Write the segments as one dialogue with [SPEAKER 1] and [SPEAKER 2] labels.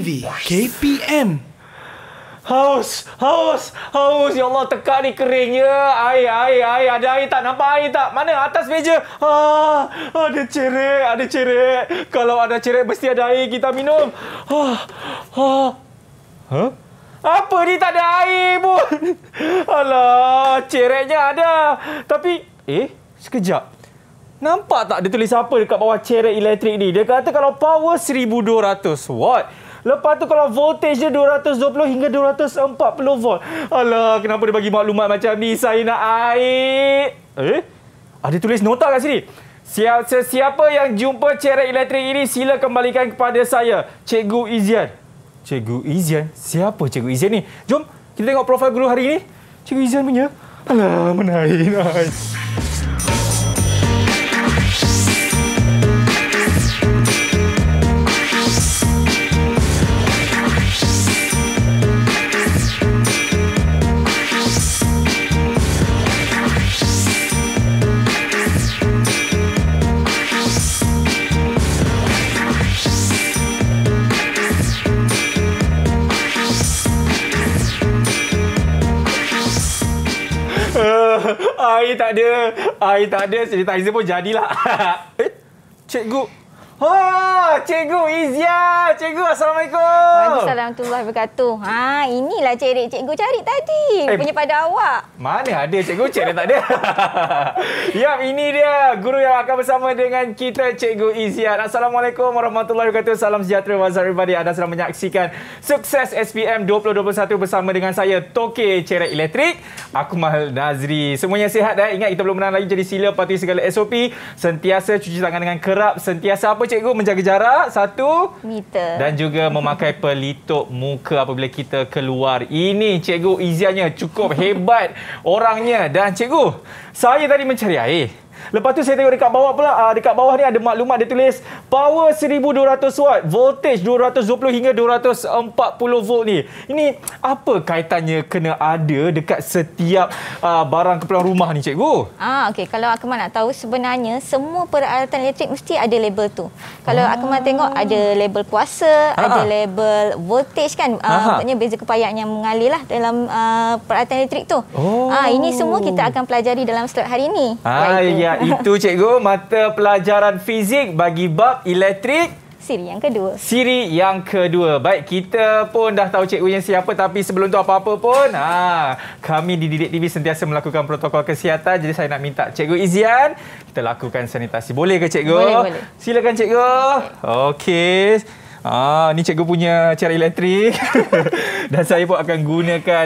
[SPEAKER 1] TV KPM.
[SPEAKER 2] Haus. Ya Allah, tekak ni keringnya. Air. Ada air tak? Nampak air tak? Mana? Atas meja. Ada cerek. Kalau ada cerek, mesti ada air kita minum. Apa ni tak ada air pun? Alah, cereknya ada. Tapi, sekejap. Nampak tak dia tulis apa dekat bawah cerek elektrik ni? Dia kata kalau power 1200 watt. Lepas tu kalau voltage dia 220 hingga 240 volt. Alah, kenapa dia bagi maklumat macam ni? Saya nak air. Ada tulis nota kat sini. Sesiapa yang jumpa cerek elektrik ini, sila kembalikan kepada saya, Cikgu Izian. Cikgu Izian? Siapa Cikgu Izian ni? Jom kita tengok profil guru hari ini. Cikgu Izian punya. Alah, menaik. Air tak ada. Sanitizer pun jadilah. Cikgu. Cikgu Izian. Cikgu, Assalamualaikum.
[SPEAKER 3] Waalaikumsalam warahmatullahi wabarakatuh. Inilah cerek cikgu cari tadi. Punya pada awak.
[SPEAKER 2] Mana ada cikgu, cerek tak ada. Yap, ini dia guru yang akan bersama dengan kita, Cikgu Izian. Assalamualaikum warahmatullahi wabarakatuh. Salam sejahtera, what's up everybody. Anda sedang menyaksikan Sukses SPM 2021 bersama dengan saya, Toke Cerek Elektrik. Aku Mahal Nazri. Semuanya sihat dah? Ingat kita belum menang lagi, jadi sila patuhi segala SOP. Sentiasa cuci tangan dengan kerap. Sentiasa apa cikgu? Menjaga jarak 1
[SPEAKER 3] meter. Dan
[SPEAKER 2] juga memakai pelitup muka apabila kita keluar. Ini Cikgu Iziannya cukup hebat orangnya. Dan cikgu, saya tadi mencari air. Lepas tu saya tengok dekat bawah pula, dekat bawah ni ada maklumat dia tulis power 1200 watt, voltage 220 hingga 240 volt ni. Ini apa kaitannya kena ada dekat setiap barang keperluan rumah ni cikgu?
[SPEAKER 3] Okey, kalau Akmal nak tahu, sebenarnya semua peralatan elektrik mesti ada label tu. Kalau Akmal tengok ada label kuasa, ada label voltage kan. Maksudnya beza kepayahan yang mengalir lah dalam peralatan elektrik tu. Ini semua kita akan pelajari dalam slot hari ini.
[SPEAKER 2] Itu cikgu, mata pelajaran fizik bagi bab elektrik
[SPEAKER 3] siri yang kedua. Baik, kita pun dah tahu cikgunya siapa, tapi sebelum tu apa-apa pun kami di Didik TV sentiasa melakukan protokol kesihatan. Jadi saya nak minta Cikgu Izian, kita lakukan sanitasi. Boleh ke cikgu? Boleh.
[SPEAKER 2] Silakan cikgu. Okey. Ni cikgu punya cerek elektrik. Dan saya pun akan gunakan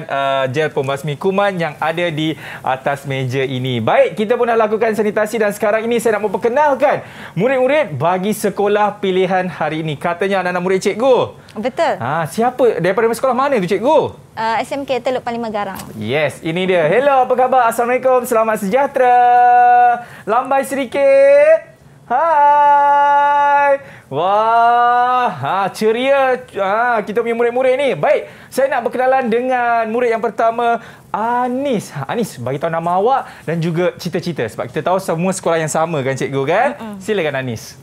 [SPEAKER 2] gel pembasmi kuman yang ada di atas meja ini. Baik, kita pun dah lakukan sanitasi dan sekarang ini saya nak memperkenalkan murid-murid bagi sekolah pilihan hari ini. Katanya anak-anak murid cikgu.
[SPEAKER 3] Betul.
[SPEAKER 2] Siapa? Daripada sekolah mana tu cikgu?
[SPEAKER 3] SMK Teluk Panlima Garang.
[SPEAKER 2] Yes, ini dia. Hello, apa khabar? Assalamualaikum. Selamat sejahtera. Lambai sedikit. Hai. Wah, ceria kita punya murid-murid ni. Baik, saya nak berkenalan dengan murid yang pertama, Anis. Anis, bagi tahu nama awak dan juga cita-cita, sebab kita tahu semua sekolah yang sama kan cikgu kan? Silakan Anis.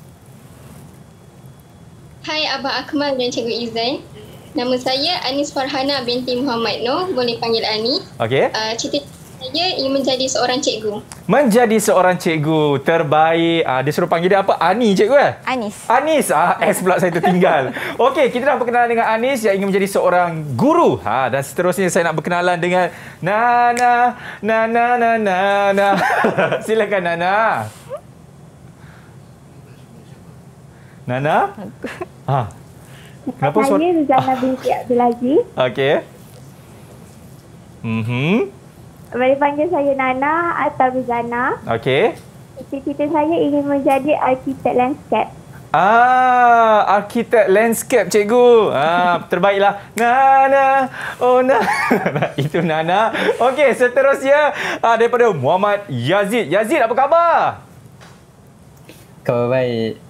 [SPEAKER 4] Hai Abang Akmal dan Cikgu Izian. Nama saya Anis Farhana binti Muhammad Noh, boleh panggil Ani.
[SPEAKER 2] Okey.
[SPEAKER 4] Cita-cita saya ingin menjadi seorang cikgu.
[SPEAKER 2] Menjadi seorang cikgu terbaik. Dia suruh panggil dia apa? Ani cikgu
[SPEAKER 3] Anis.
[SPEAKER 2] S pula saya tertinggal. Okey, kita dah berkenalan dengan Anis yang ingin menjadi seorang guru. Dan seterusnya saya nak berkenalan dengan Nana. Silakan Nana. Nana?
[SPEAKER 5] Kenapa saya Ruzana binti Abdul Aziz.
[SPEAKER 2] Okey.
[SPEAKER 5] Boleh panggil saya Nana atau Ruzana.
[SPEAKER 2] Okey.
[SPEAKER 5] Cita-cita saya ingin menjadi arkitek landscape.
[SPEAKER 2] Arkitek landscape cikgu. Terbaiklah. Nana. Itu Nana. Okey, seterusnya daripada Muhammad Yazid. Yazid, apa khabar?
[SPEAKER 6] Khabar baik.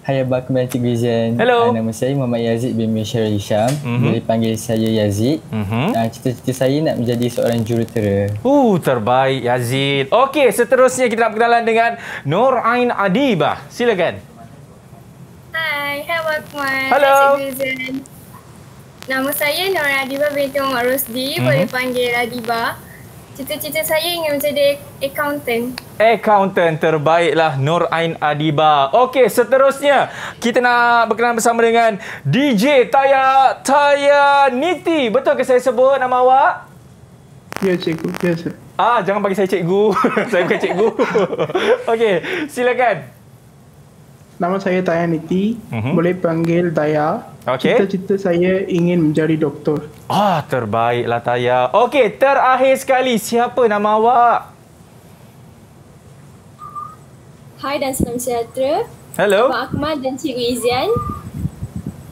[SPEAKER 6] Hai Abang Akmal, Cikgu Izian.
[SPEAKER 2] Hello.
[SPEAKER 6] Nama saya Muhammad Yazid bin Mishar Hisham. Boleh panggil saya Yazid. Cita-cita saya nak menjadi seorang jurutera.
[SPEAKER 2] Terbaik Yazid. Okey, seterusnya kita nak berkenalan dengan Nur Ain Adibah. Silakan.
[SPEAKER 4] Hai Abang Akmal.
[SPEAKER 2] Hello.
[SPEAKER 4] Cikgu Izian. Nama saya Nur Adiba binti Muhammad Rosdi, boleh panggil Adiba. Cita-cita saya ingin menjadi accountant.
[SPEAKER 2] Accountant, terbaiklah Nur Ain Adiba. Okey, seterusnya kita nak berkenalan bersama dengan DJ Taya Niti. Betul ke saya sebut nama awak?
[SPEAKER 1] Ya, cikgu. Biasa.
[SPEAKER 2] Jangan bagi saya cikgu. Saya bukan cikgu. Okey, silakan.
[SPEAKER 1] Nama saya Taya Niti. Boleh panggil Taya.
[SPEAKER 2] Okey.
[SPEAKER 1] Cita-cita saya ingin menjadi doktor.
[SPEAKER 2] Terbaiklah Taya. Okey, terakhir sekali, siapa nama awak?
[SPEAKER 7] Hai dan salam sejahtera.
[SPEAKER 2] Hello.
[SPEAKER 7] Abang Akmal dan Cikgu Izian.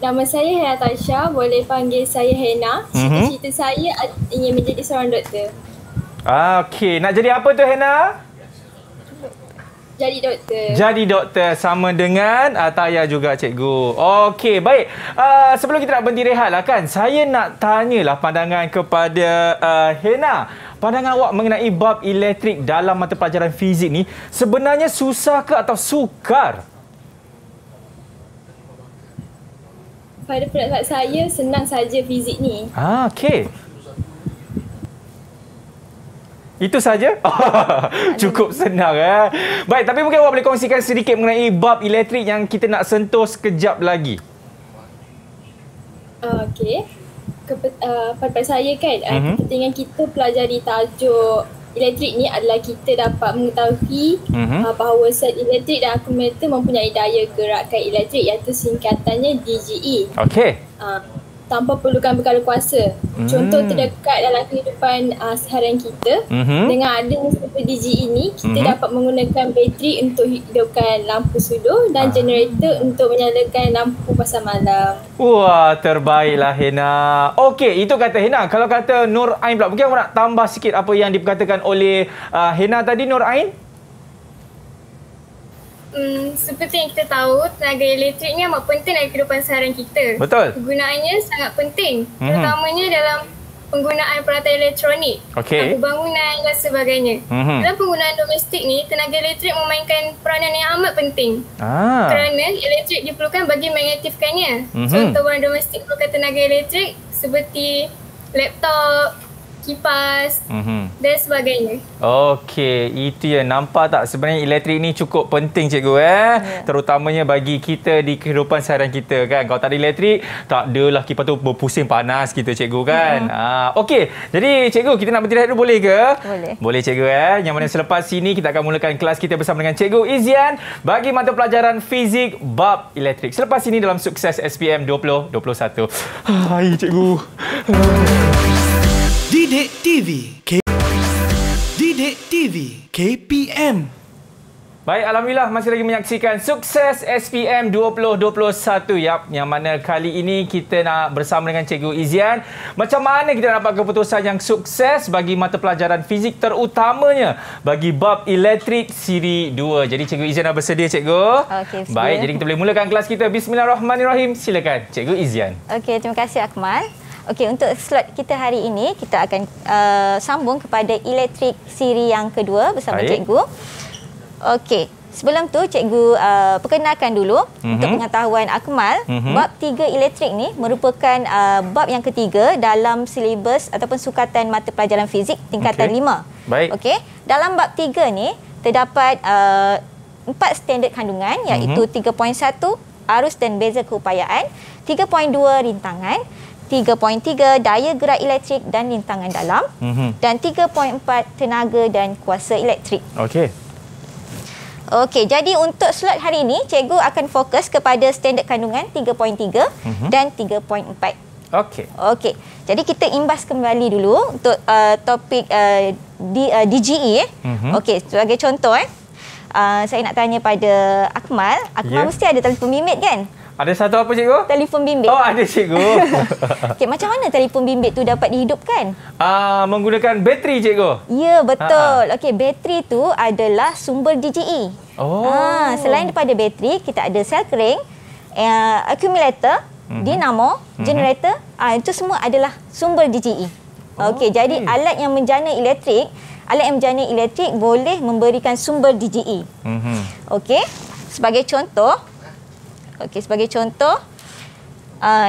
[SPEAKER 7] Nama saya Hena Tasha, boleh panggil saya Hena. Cita-cita saya ingin menjadi seorang doktor.
[SPEAKER 2] Okey, nak jadi apa tu Hena?
[SPEAKER 7] Jadi doktor.
[SPEAKER 2] Jadi doktor, sama dengan Taya juga cikgu. Okey, baik. Sebelum kita nak berhenti rehat lah kan, saya nak tanyalah pandangan kepada Hena. Pandangan awak mengenai bab elektrik dalam mata pelajaran fizik ni sebenarnya susah ke atau sukar?
[SPEAKER 7] Pada pendapat saya, senang saja fizik ni.
[SPEAKER 2] Okey. Itu saja? Cukup senang. Baik, tapi mungkin awak boleh kongsikan sedikit mengenai bab elektrik yang kita nak sentuh sekejap lagi.
[SPEAKER 7] Okey. Pada saya kan, kepentingan kita pelajari tajuk elektrik ni adalah kita dapat mengetahui bahawa sel elektrik dan akumulator mempunyai daya gerakan elektrik, iaitu singkatannya DGE.
[SPEAKER 2] Okey.
[SPEAKER 7] Tanpa perlukan bekal kuasa. Contoh terdekat dalam kehidupan seharian kita, dengan adanya super DGE ini, kita dapat menggunakan bateri untuk hidupkan lampu sudu dan generator untuk menyalakan lampu pasar malam.
[SPEAKER 2] Wah, terbaiklah Hena. Okey, itu kata Hena. Kalau kata Nur Ain pula, mungkin awak nak tambah sikit apa yang diperkatakan oleh Hena tadi, Nur Ain?
[SPEAKER 4] Seperti yang kita tahu, tenaga elektrik ni amat penting dalam kehidupan seharian kita.
[SPEAKER 2] Betul.
[SPEAKER 4] Penggunaannya sangat penting, terutamanya dalam penggunaan peralatan elektronik, bangunan dan sebagainya. Dalam penggunaan domestik ni, tenaga elektrik memainkan peranan yang amat penting. Kerana elektrik diperlukan bagi mengaktifkannya. Contoh barang domestik perlukan tenaga elektrik seperti laptop, kipas dan sebagainya.
[SPEAKER 2] Okey, itu ya. Nampak tak sebenarnya elektrik ni cukup penting cikgu terutamanya bagi kita di kehidupan seharian kita kan. Kalau tak ada elektrik, tak adalah kipas tu berpusing panas kita cikgu kan. Okey, jadi cikgu kita nak berhenti dulu boleh ke?
[SPEAKER 3] Boleh.
[SPEAKER 2] Boleh cikgu Yang mana selepas ini kita akan mulakan kelas kita bersama dengan Cikgu Izian bagi mata pelajaran fizik bab elektrik. Selepas ini dalam Sukses SPM 2021. Hai cikgu.
[SPEAKER 8] Didik TV KPM.
[SPEAKER 2] Baik, alhamdulillah masih lagi menyaksikan Sukses SPM 2021 yang mana kali ini kita nak bersama dengan Cikgu Izian macam mana kita dapat keputusan yang sukses bagi mata pelajaran fizik terutamanya bagi bab elektrik siri 2. Jadi Cikgu Izian dah bersedia cikgu?
[SPEAKER 3] Okey, bersedia.
[SPEAKER 2] Baik, jadi kita boleh mulakan kelas kita. Bismillahirrahmanirrahim. Silakan Cikgu Izian.
[SPEAKER 3] Okey, terima kasih Akmal. Okey, untuk slot kita hari ini, kita akan sambung kepada elektrik siri yang kedua bersama cikgu. Okey, sebelum tu cikgu perkenalkan dulu untuk pengetahuan Akmal, bab 3 elektrik ni merupakan bab yang ketiga dalam silibus ataupun sukatan mata pelajaran fizik tingkatan 5.
[SPEAKER 2] Baik.
[SPEAKER 3] Okey, dalam bab 3 ni terdapat 4 standard kandungan iaitu 3.1 arus dan beza keupayaan, 3.2 rintangan, 3.3 daya gerak elektrik dan rintangan dalam, dan 3.4 tenaga dan kuasa elektrik. Okey, jadi untuk slot hari ini, cikgu akan fokus kepada standard kandungan 3.3 dan 3.4. Okey. Jadi kita imbas kembali dulu untuk topik DGE. Okey, sebagai contoh saya nak tanya pada Akmal. Akmal mesti ada telefon bimbit kan?
[SPEAKER 2] Ada satu apa cikgu?
[SPEAKER 3] Telefon bimbit.
[SPEAKER 2] Oh, ada cikgu.
[SPEAKER 3] Okey, macam mana telefon bimbit tu dapat dihidupkan?
[SPEAKER 2] Menggunakan bateri cikgu.
[SPEAKER 3] Ya, betul. Okey, bateri tu adalah sumber DGE. Selain daripada bateri, kita ada sel kering, akumulator, dinamo, generator. Itu semua adalah sumber DGE. Okey, jadi alat yang menjana elektrik boleh memberikan sumber DGE. Okey, sebagai contoh,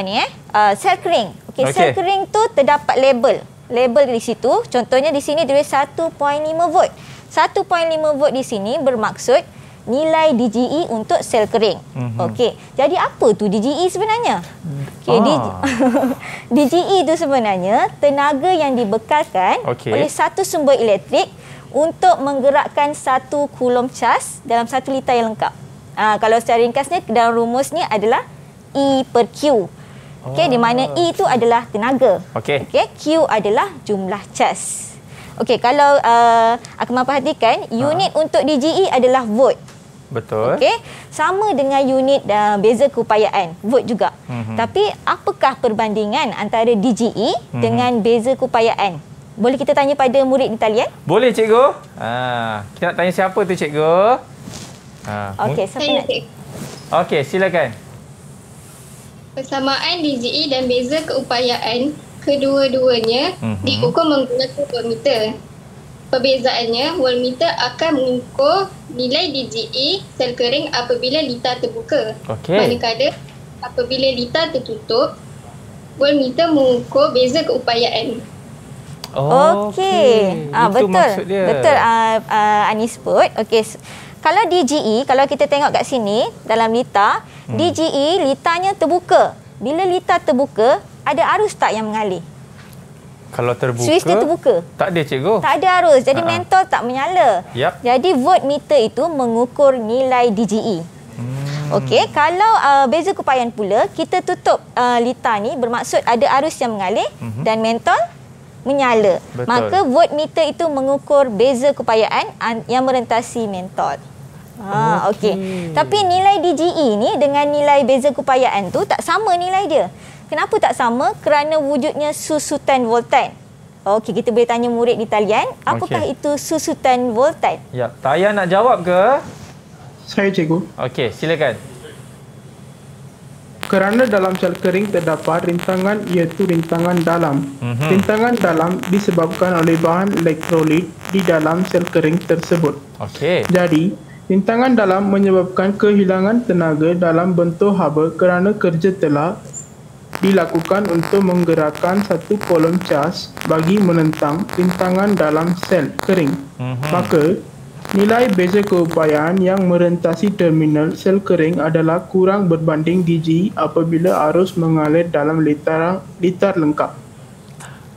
[SPEAKER 3] ni sel kering. Okey, sel kering tu terdapat label. Label di situ, contohnya di sini tulis 1.5 volt. 1.5 volt di sini bermaksud nilai DGE untuk sel kering. Okey, jadi apa tu DGE sebenarnya? Okey, DGE itu sebenarnya tenaga yang dibekalkan oleh satu sumber elektrik untuk menggerakkan 1 kulom cas dalam 1 liter yang lengkap. Kalau secara ringkasnya dalam rumusnya adalah E per Q. Okey, di mana E itu adalah tenaga. Okey, Q adalah jumlah cas. Okey, kalau Akmal perhatikan, unit untuk DGE adalah volt.
[SPEAKER 2] Betul.
[SPEAKER 3] Okey, sama dengan unit beza keupayaan, volt juga. Tapi apakah perbandingan antara DGE dengan beza keupayaan? Boleh kita tanya pada murid di talian?
[SPEAKER 2] Boleh, cikgu. Kita nak tanya siapa tu, cikgu?
[SPEAKER 3] Okey, siapa nak?
[SPEAKER 2] Okey, silakan.
[SPEAKER 7] Persamaan DGE dan beza keupayaan kedua-duanya diukur menggunakan voltmeter. Perbezaannya, voltmeter akan mengukur nilai DGE sel kering apabila liter terbuka. Manakala apabila liter tertutup, voltmeter mengukur beza keupayaan.
[SPEAKER 3] Okey. Betul. Betul Anis sebut. Okey. Kalau DGE, kalau kita tengok kat sini dalam liter, DGE liternya terbuka. Bila liter terbuka, ada arus tak yang mengalir?
[SPEAKER 2] Kalau terbuka,
[SPEAKER 3] Swiss dia terbuka.
[SPEAKER 2] Tak ada, cikgu.
[SPEAKER 3] Tak ada arus. Jadi mentol tak menyala. Jadi voltmeter itu mengukur nilai DGE. Okey, kalau beza keupayaan pula, kita tutup liter ni bermaksud ada arus yang mengalir dan mentol menyala. Betul. Maka voltmeter itu mengukur beza keupayaan yang merentasi mentol. Okey. Tapi nilai DGE ni dengan nilai beza keupayaan tu tak sama nilai dia. Kenapa tak sama? Kerana wujudnya susutan voltan. Okey, kita boleh tanya murid di talian, apakah itu susutan voltan?
[SPEAKER 2] Ya, Taya nak jawab ke?
[SPEAKER 1] Saya, cikgu.
[SPEAKER 2] Okey, silakan.
[SPEAKER 1] Kerana dalam sel kering terdapat rintangan iaitu rintangan dalam. Rintangan dalam disebabkan oleh bahan elektrolit di dalam sel kering tersebut. Jadi, rintangan dalam menyebabkan kehilangan tenaga dalam bentuk haba kerana kerja telah dilakukan untuk menggerakkan 1 kolom cas bagi menentang rintangan dalam sel kering. Maka, nilai beza keupayaan yang merentasi terminal sel kering adalah kurang berbanding DGE apabila arus mengalir dalam liter lengkap.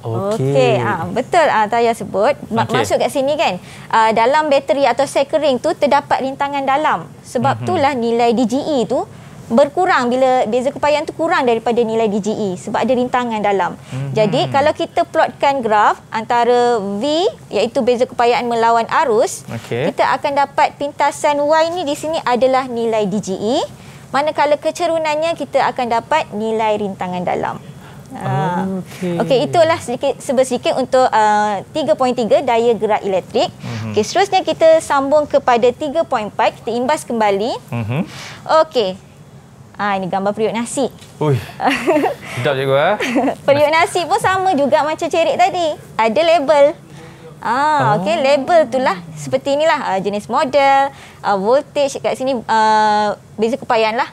[SPEAKER 3] Okey, betul Taya sebut. Maksud kat sini kan, dalam bateri atau sel kering tu terdapat rintangan dalam. Sebab itulah nilai DGE tu berkurang bila beza keupayaan tu kurang daripada nilai DGE sebab ada rintangan dalam. Jadi kalau kita plotkan graf antara V iaitu beza keupayaan melawan arus, kita akan dapat pintasan Y ni di sini adalah nilai DGE, manakala kecerunannya kita akan dapat nilai rintangan dalam. Okey, itulah sedikit untuk 3.3 daya gerak elektrik. Okey, seterusnya kita sambung kepada 3.4, kita imbas kembali. Okey. Ini gambar periuk nasi.
[SPEAKER 2] Sedap, cikgu.
[SPEAKER 3] Periuk nasi pun sama juga macam cerik tadi. Ada label. Okey, label itulah seperti inilah jenis model, voltage kat sini, beza keupayaan lah.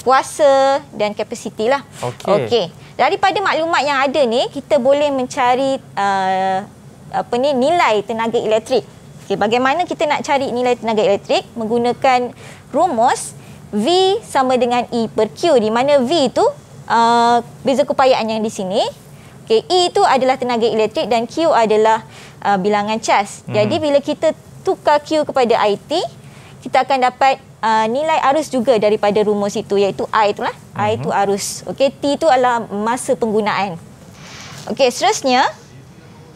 [SPEAKER 3] Kuasa dan kapasiti lah. Okey. Daripada maklumat yang ada ni, kita boleh mencari nilai tenaga elektrik. Okey, bagaimana kita nak cari nilai tenaga elektrik? Menggunakan rumus V sama dengan E per Q, di mana V itu beza keupayaan yang di sini. Okey, E itu adalah tenaga elektrik dan Q adalah bilangan cas. Jadi bila kita tukar Q kepada IT, kita akan dapat nilai arus juga daripada rumus itu, iaitu I itulah. I itu arus. Okey, T itu adalah masa penggunaan. Okey, seterusnya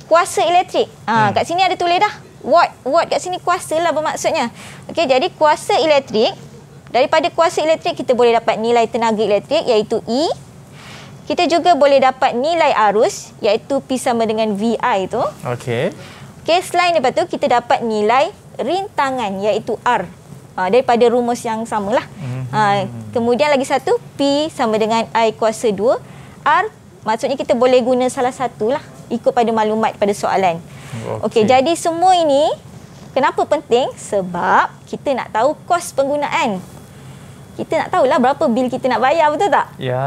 [SPEAKER 3] kuasa elektrik. Kat sini ada tulis dah. Watt kat sini kuasa lah bermaksudnya. Okey, jadi kuasa elektrik, daripada kuasa elektrik kita boleh dapat nilai tenaga elektrik iaitu E. Kita juga boleh dapat nilai arus iaitu P sama dengan VI itu. Okey, selain daripada tu kita dapat nilai rintangan iaitu R. Daripada rumus yang samalah. Kemudian lagi satu, P sama dengan I kuasa 2. R maksudnya kita boleh guna salah satu lah ikut pada maklumat pada soalan. Okey, jadi semua ini kenapa penting? Sebab kita nak tahu kos penggunaan. kita nak tahulah berapa bil kita nak bayar, betul tak?
[SPEAKER 2] Ya.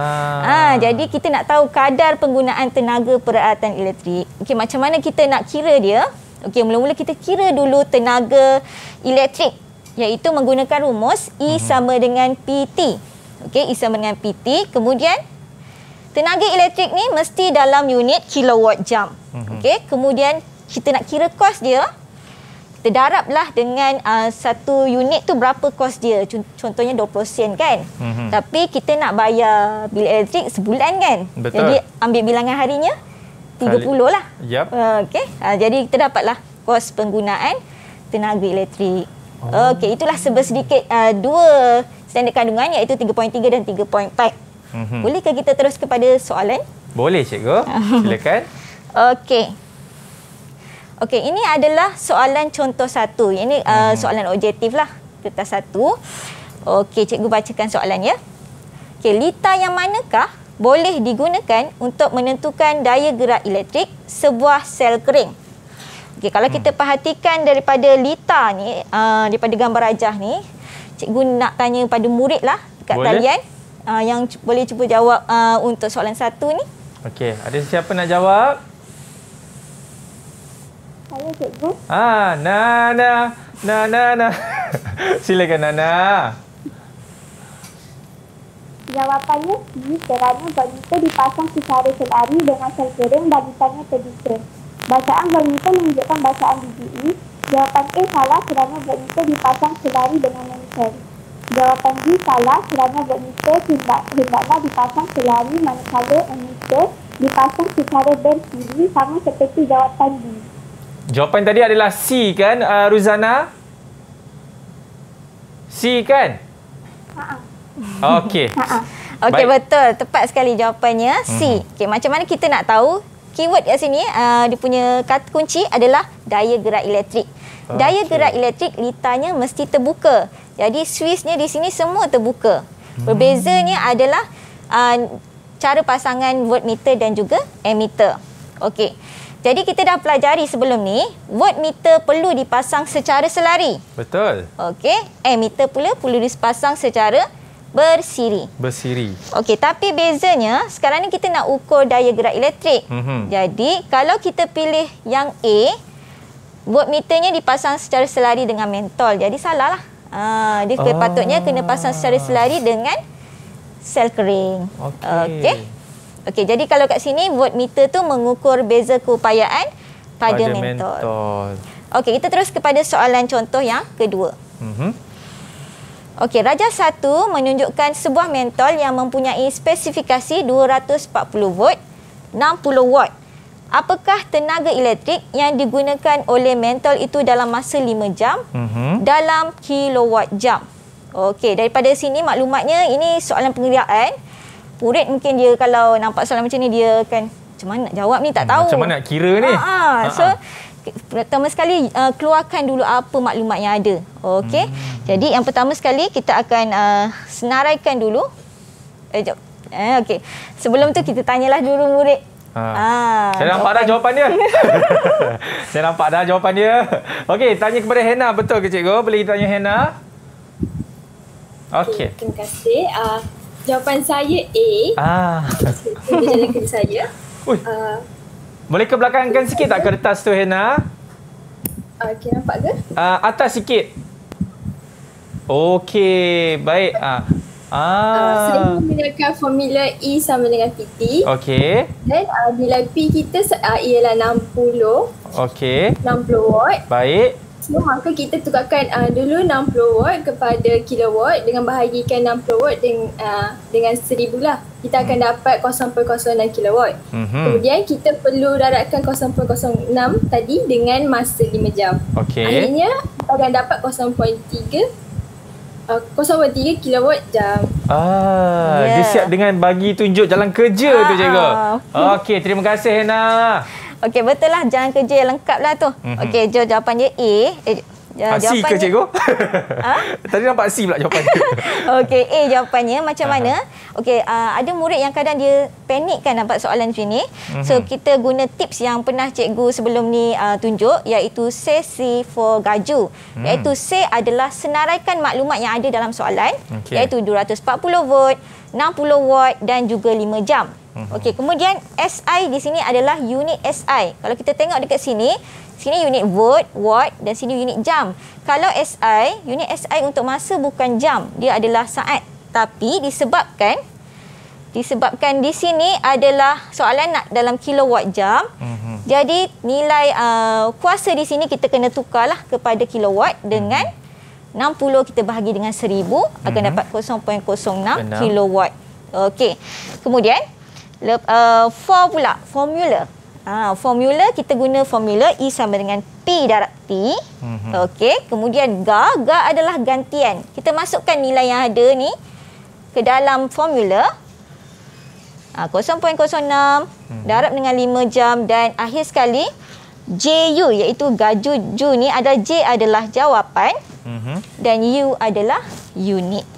[SPEAKER 3] Jadi kita nak tahu kadar penggunaan tenaga peralatan elektrik. Okey, macam mana kita nak kira dia? Okey, mula-mula kita kira dulu tenaga elektrik, iaitu menggunakan rumus E sama dengan PT. Okey, E sama dengan PT. Kemudian tenaga elektrik ni mesti dalam unit kilowatt jam. Okey, kemudian kita nak kira kos dia. Kita darablah dengan satu unit tu berapa kos dia. Contohnya 20 sen kan. Tapi kita nak bayar bil elektrik sebulan kan.
[SPEAKER 2] Betul.
[SPEAKER 3] Jadi ambil bilangan harinya 30 lah.
[SPEAKER 2] Yep.
[SPEAKER 3] Okey. Jadi kita dapatlah kos penggunaan tenaga elektrik. Okey, itulah sedikit dua standard kandungan iaitu 3.3 dan 3.4. Bolehkah kita terus kepada soalan?
[SPEAKER 2] Boleh, cikgu. Silakan.
[SPEAKER 3] Okey. Okey, ini adalah soalan contoh 1. Ini soalan objektif lah. Kertas 1. Okey, cikgu bacakan soalannya. Okey, lita yang manakah boleh digunakan untuk menentukan daya gerak elektrik sebuah sel kering? Okey, kalau kita perhatikan daripada lita ni, daripada gambar rajah ni, cikgu nak tanya pada murid lah dekat talian yang boleh cuba jawab untuk soalan 1 ni.
[SPEAKER 2] Okey, ada siapa nak jawab?
[SPEAKER 5] Saya cikgu.
[SPEAKER 2] Nana. Silakan Nana.
[SPEAKER 5] Jawapannya C kerana voltmeter dipasang secara selari dengan sel kering dan litanya terbuka. Bacaan voltmeter menunjukkan bacaan DGE. Jawapan A salah kerana voltmeter dipasang selari dengan monitor. Jawapan B salah kerana voltmeter hendaklah dipasang selari manakala emitter dipasang secara bersiri sama seperti jawapan B.
[SPEAKER 2] Jawapan tadi adalah C kan, Ruzana? C kan? Okey.
[SPEAKER 3] Okey, betul. Tepat sekali jawapannya C. Okey, macam mana kita nak tahu? Keyword kat sini, dia punya kata kunci adalah daya gerak elektrik. Daya gerak elektrik litanya mesti terbuka. Jadi switchnya di sini semua terbuka. Berbezanya adalah cara pasangan voltmeter dan juga emitter. Okey. Jadi kita dah pelajari sebelum ni, voltmeter perlu dipasang secara selari.
[SPEAKER 2] Betul.
[SPEAKER 3] Okey, emitter pula perlu dipasang secara bersiri. Okey, tapi bezanya sekarang ni kita nak ukur daya gerak elektrik. Jadi kalau kita pilih yang A, voltmeternya dipasang secara selari dengan mentol. Jadi salah lah. Dia patutnya kena pasang secara selari dengan sel kering. Okey, jadi kalau kat sini voltmeter tu mengukur beza keupayaan pada mentol. Okey, kita terus kepada soalan contoh yang kedua. Okey, rajah 1 menunjukkan sebuah mentol yang mempunyai spesifikasi 240 volt, 60 watt. Apakah tenaga elektrik yang digunakan oleh mentol itu dalam masa 5 jam dalam kilowatt jam? Okey, daripada sini maklumatnya ini soalan pengerjaan. Murid mungkin dia kalau nampak soalan macam ni dia akan macam mana nak jawab ni, tak tahu.
[SPEAKER 2] Macam mana nak kira ni?
[SPEAKER 3] So pertama sekali keluarkan dulu apa maklumat yang ada. Okey. Jadi yang pertama sekali kita akan senaraikan dulu. Okey. Sebelum tu kita tanyalah dulu murid.
[SPEAKER 2] Saya nampak dah jawapan dia. Saya nampak dah jawapan dia. Okey, tanya kepada Hena, betul ke cikgu? Boleh tanya Hena? Okey.
[SPEAKER 7] Terima kasih. Jawapan saya A. Kita jalan kerja saya.
[SPEAKER 2] Boleh ke belakangkan sikit tak kertas tu, Hena?
[SPEAKER 7] Okey, nampak ke?
[SPEAKER 2] Atas sikit. Okey, baik.
[SPEAKER 7] Saya menggunakan formula E sama dengan PT.
[SPEAKER 2] Okey.
[SPEAKER 7] Dan nilai P kita ialah 60.
[SPEAKER 2] Okey.
[SPEAKER 7] 60 watt.
[SPEAKER 2] Baik.
[SPEAKER 7] So, maka kita tukarkan dulu 60 watt kepada kilowatt dengan bahagikan 60 watt dengan 1000 lah. Kita akan dapat 0.06 kilowatt. Kemudian kita perlu darabkan 0.06 tadi dengan masa 5 jam. Akhirnya kita akan dapat 0.3 kilowatt jam.
[SPEAKER 2] Dia siap dengan bagi tunjuk jalan kerja tu cikgu. Okey, terima kasih Hena.
[SPEAKER 3] Okey, betul lah. Jalan kerja yang lengkap lah tu. Okey, jawapan dia A.
[SPEAKER 2] C ke cikgu? Tadi nampak C pula jawapannya.
[SPEAKER 3] Okey, A jawapannya macam mana? Okey, ada murid yang kadang dia panik kan dapat soalan macam ni. So kita guna tips yang pernah cikgu sebelum ni tunjuk, iaitu sesi for Gaju. Iaitu C adalah senaraikan maklumat yang ada dalam soalan, iaitu 240 volt, 60 watt dan juga 5 jam. Okey, kemudian SI di sini adalah unit SI. Kalau kita tengok dekat sini unit volt, watt dan sini unit jam. Kalau SI, unit SI untuk masa bukan jam, dia adalah saat. Tapi disebabkan di sini adalah soalan nak dalam kilowatt jam. Jadi nilai kuasa di sini kita kena tukarlah kepada kilowatt dengan 60 kita bahagi dengan 1000 akan dapat 0.06 kilowatt. Okey. Kemudian formula. Formula kita guna formula E sama dengan P darab T. Okey, kemudian Ga adalah gantian. Kita masukkan nilai yang ada ni ke dalam formula. 0.06 darab dengan 5 jam dan akhir sekali JU iaitu Gaju ni adalah J adalah jawapan dan U adalah unit.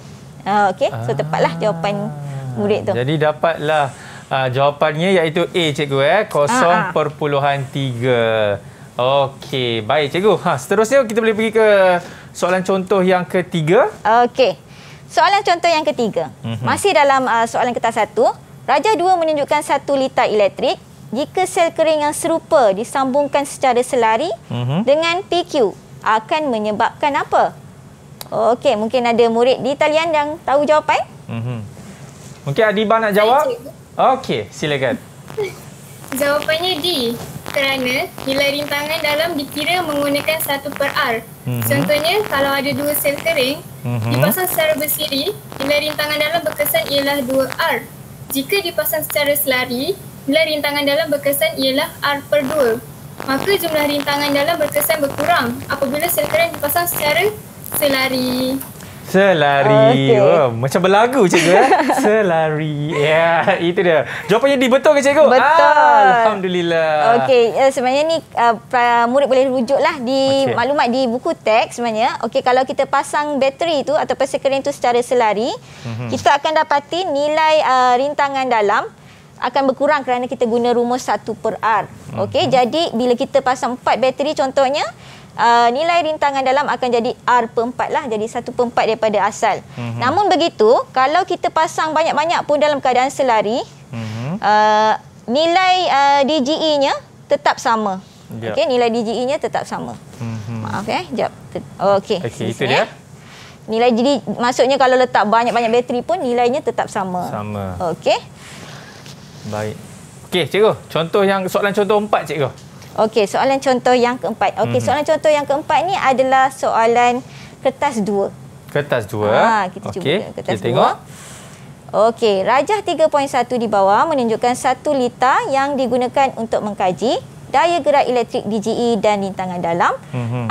[SPEAKER 3] Okey, so tepatlah jawapan murid tu.
[SPEAKER 2] Jadi dapatlah jawapannya iaitu A cikgu 0.3. Okey, baik cikgu. Seterusnya kita boleh pergi ke soalan contoh yang ketiga.
[SPEAKER 3] Okey. Soalan contoh yang ketiga. Masih dalam soalan kertas 1. Rajah 2 menunjukkan 1 liter elektrik jika sel kering yang serupa disambungkan secara selari dengan PQ akan menyebabkan apa? Okey, mungkin ada murid di talian yang tahu jawapan?
[SPEAKER 2] Mungkin Adibah nak jawab? Okey, silakan.
[SPEAKER 4] Jawapannya D. Kerana nilai rintangan dalam dikira menggunakan 1/R. Contohnya, kalau ada 2 sel kering dipasang secara bersiri, nilai rintangan dalam berkesan ialah 2R. Jika dipasang secara selari, nilai rintangan dalam berkesan ialah R/2. Maka jumlah rintangan dalam berkesan berkurang apabila sel kering dipasang secara selari.
[SPEAKER 2] Selari. Okay. Macam berlagu cikgu Selari. Ya, itu dia. Jawapannya D, betul ke cikgu?
[SPEAKER 3] Betul.
[SPEAKER 2] Alhamdulillah.
[SPEAKER 3] Okey, sebenarnya ni murid boleh rujuklah di maklumat di buku teks sebenarnya. Okey, kalau kita pasang bateri tu atau sel kering tu secara selari, kita akan dapati nilai rintangan dalam akan berkurang kerana kita guna rumus 1/R. Okey, jadi bila kita pasang 4 bateri contohnya, nilai rintangan dalam akan jadi R/4 lah, jadi 1/4 daripada asal. Namun begitu, kalau kita pasang banyak-banyak pun dalam keadaan selari, nilai DGE-nya tetap sama. Okey, nilai DGE-nya tetap sama. Maaf jap. Okey,
[SPEAKER 2] itu dia.
[SPEAKER 3] Nilai jadi maksudnya kalau letak banyak-banyak bateri pun nilainya tetap sama. Okey.
[SPEAKER 2] Baik. Okey, cikgu. Soalan contoh 4 cikgu.
[SPEAKER 3] Okey, soalan contoh yang keempat. Okey, soalan contoh yang keempat ni adalah soalan kertas 2.
[SPEAKER 2] Kertas 2.
[SPEAKER 3] Kita cuba kertas 2. Okey, rajah 3.1 di bawah menunjukkan 1 liter yang digunakan untuk mengkaji daya gerak elektrik DGE dan rintangan dalam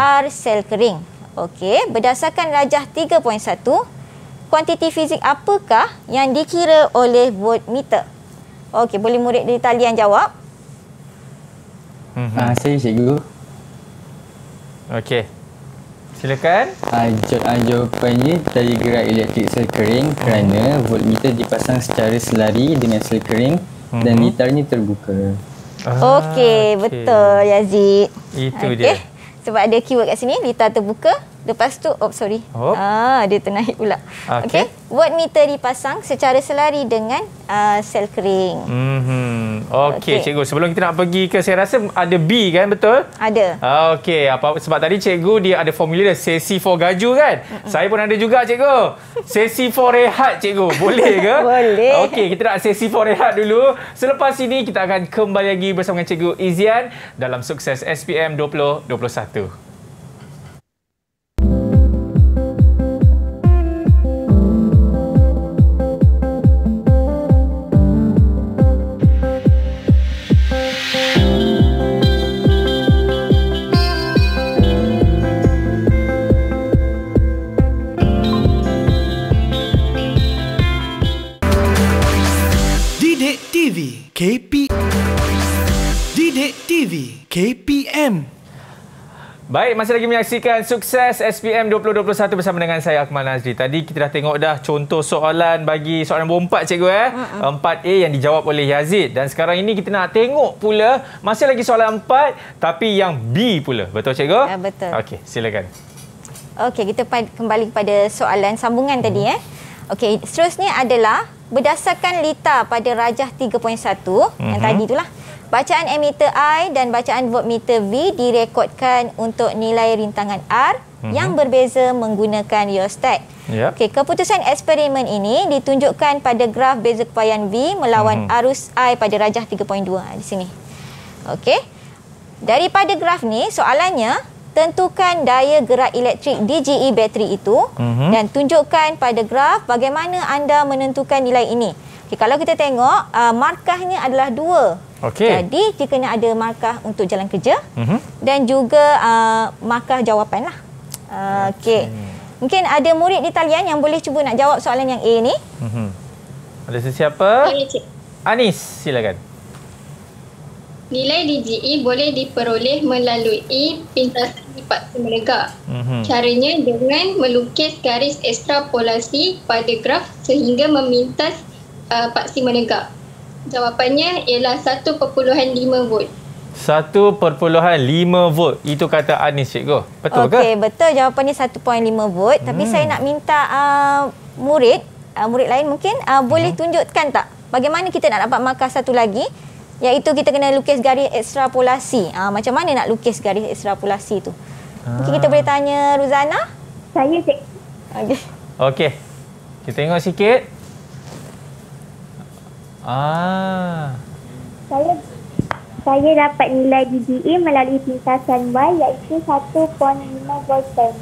[SPEAKER 3] R sel kering. Okey, berdasarkan rajah 3.1, kuantiti fizik apakah yang dikira oleh voltmeter? Okey, boleh murid di talian jawab?
[SPEAKER 6] Saya cikgu.
[SPEAKER 2] Okey. Silakan.
[SPEAKER 6] Jawapannya daya gerak elektrik sel kering kerana voltmeter dipasang secara selari dengan sel kering dan liternya terbuka.
[SPEAKER 3] Okey, betul Yazid.
[SPEAKER 2] Itu dia.
[SPEAKER 3] Sebab ada keyword kat sini, liter terbuka. Lepas tu, dia ternaik pula. Okey. Voltmeter dipasang secara selari dengan sel kering.
[SPEAKER 2] Okey, cikgu. Sebelum kita nak pergi ke, saya rasa ada B kan, betul?
[SPEAKER 3] Ada.
[SPEAKER 2] Okey, sebab tadi cikgu dia ada formula sesi for Gaju kan? Saya pun ada juga cikgu. Sesi for rehat cikgu. Boleh ke?
[SPEAKER 3] Boleh.
[SPEAKER 2] Okey, kita nak sesi for rehat dulu. Selepas ini kita akan kembali lagi bersama dengan cikgu Izian dalam Sukses SPM 2021.
[SPEAKER 8] Didik TV KPM.
[SPEAKER 2] Baik, masih lagi menyaksikan Sukses SPM 2021 bersama dengan saya Akmal Nazri. Tadi kita dah tengok dah contoh soalan bagi soalan nombor 4 cikgu 4A yang dijawab oleh Yazid. Dan sekarang ini kita nak tengok pula masih lagi soalan 4 tapi yang B pula. Betul cikgu?
[SPEAKER 3] Ya, betul.
[SPEAKER 2] Okey, silakan.
[SPEAKER 3] Okey, kita kembali kepada soalan sambungan tadi Okey, seterusnya adalah berdasarkan lita pada rajah 3.1 yang tadi itulah. Bacaan emitter I dan bacaan voltmeter V direkodkan untuk nilai rintangan R yang berbeza menggunakan rheostat. Okey, keputusan eksperimen ini ditunjukkan pada graf beza kepayan V melawan arus I pada rajah 3.2 di sini. Okey. Daripada graf ni, soalannya tentukan daya gerak elektrik DGE bateri itu dan tunjukkan pada graf bagaimana anda menentukan nilai ini. Okay, kalau kita tengok, markahnya adalah 2. Jadi, dia kena ada markah untuk jalan kerja dan juga markah jawapan lah. Okey. Mungkin ada murid di talian yang boleh cuba nak jawab soalan yang A ni.
[SPEAKER 2] Ada sesiapa? Anis, silakan.
[SPEAKER 7] Nilai DGE boleh diperoleh melalui pintasan lipat menegak. Caranya dengan melukis garis ekstrapolasi pada graf sehingga memintas paksi menegak. Jawapannya ialah 1.5 volt.
[SPEAKER 2] 1.5 volt. Itu kata Anis, cikgu. Betul ke?
[SPEAKER 3] Okey, betul. Jawapannya 1.5 volt. Tapi saya nak minta murid lain mungkin boleh tunjukkan tak bagaimana kita nak dapat markah satu lagi, iaitu kita kena lukis garis ekstrapolasi. Macam mana nak lukis garis ekstrapolasi tu? Mungkin kita boleh tanya Ruzana?
[SPEAKER 5] Saya, Cik.
[SPEAKER 2] Okey. Kita tengok sikit.
[SPEAKER 5] Saya dapat nilai DGE melalui pintasan Y iaitu 1.5 volten.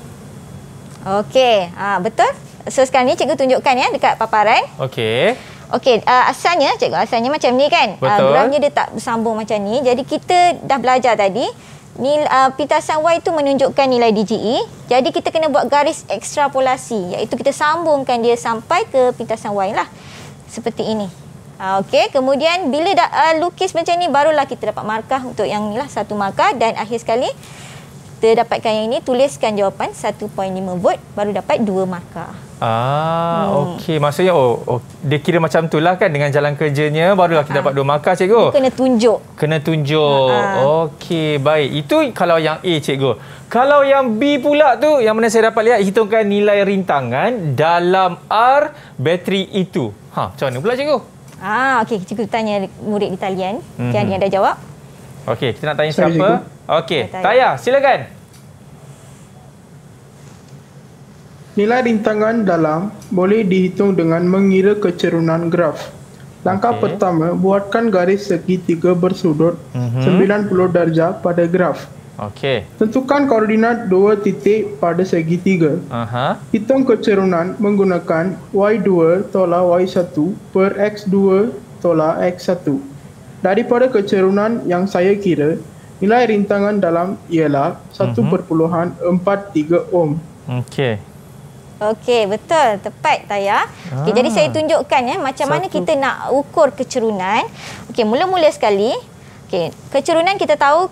[SPEAKER 3] Okey, betul. So sekarang ni cikgu tunjukkan dekat paparan.
[SPEAKER 2] Okey.
[SPEAKER 3] Okey, asalnya cikgu macam ni kan. Grafnya dia tak bersambung macam ni. Jadi kita dah belajar tadi pintasan Y itu menunjukkan nilai DGE. Jadi kita kena buat garis ekstrapolasi, iaitu kita sambungkan dia sampai ke pintasan Y lah. Seperti ini. Okey, kemudian bila dah lukis macam ni, barulah kita dapat markah untuk yang ni lah, satu markah. Dan akhir sekali kita dapatkan yang ini, tuliskan jawapan 1.5 volt, baru dapat 2 markah.
[SPEAKER 2] Okey, maksudnya dia kira macam tu lah kan, dengan jalan kerjanya barulah kita dapat 2 markah, cikgu. Kena tunjuk. Okey, baik. Itu kalau yang A, cikgu. Kalau yang B pula tu, yang mana saya dapat lihat, hitungkan nilai rintangan dalam R bateri itu. Macam mana pula, cikgu?
[SPEAKER 3] Okey, cikgu tanya murid di talian yang dah jawab.
[SPEAKER 2] Okey, kita nak tanya siapa? Okey, Taya, silakan.
[SPEAKER 1] Nilai rintangan dalam boleh dihitung dengan mengira kecerunan graf. Langkah pertama, buatkan garis segitiga bersudut 90 darjah pada graf.
[SPEAKER 2] Okey.
[SPEAKER 1] Tentukan koordinat 2 titik pada segitiga. Hitung kecerunan menggunakan Y2 tolak Y1 per X2 tolak X1. Daripada kecerunan yang saya kira, nilai rintangan dalam ialah 1.43 ohm.
[SPEAKER 3] Okey, betul. Tepat, Taya. Okey, jadi saya tunjukkan macam mana kita nak ukur kecerunan. Okey, mula-mula sekali. Okey, kecerunan kita tahu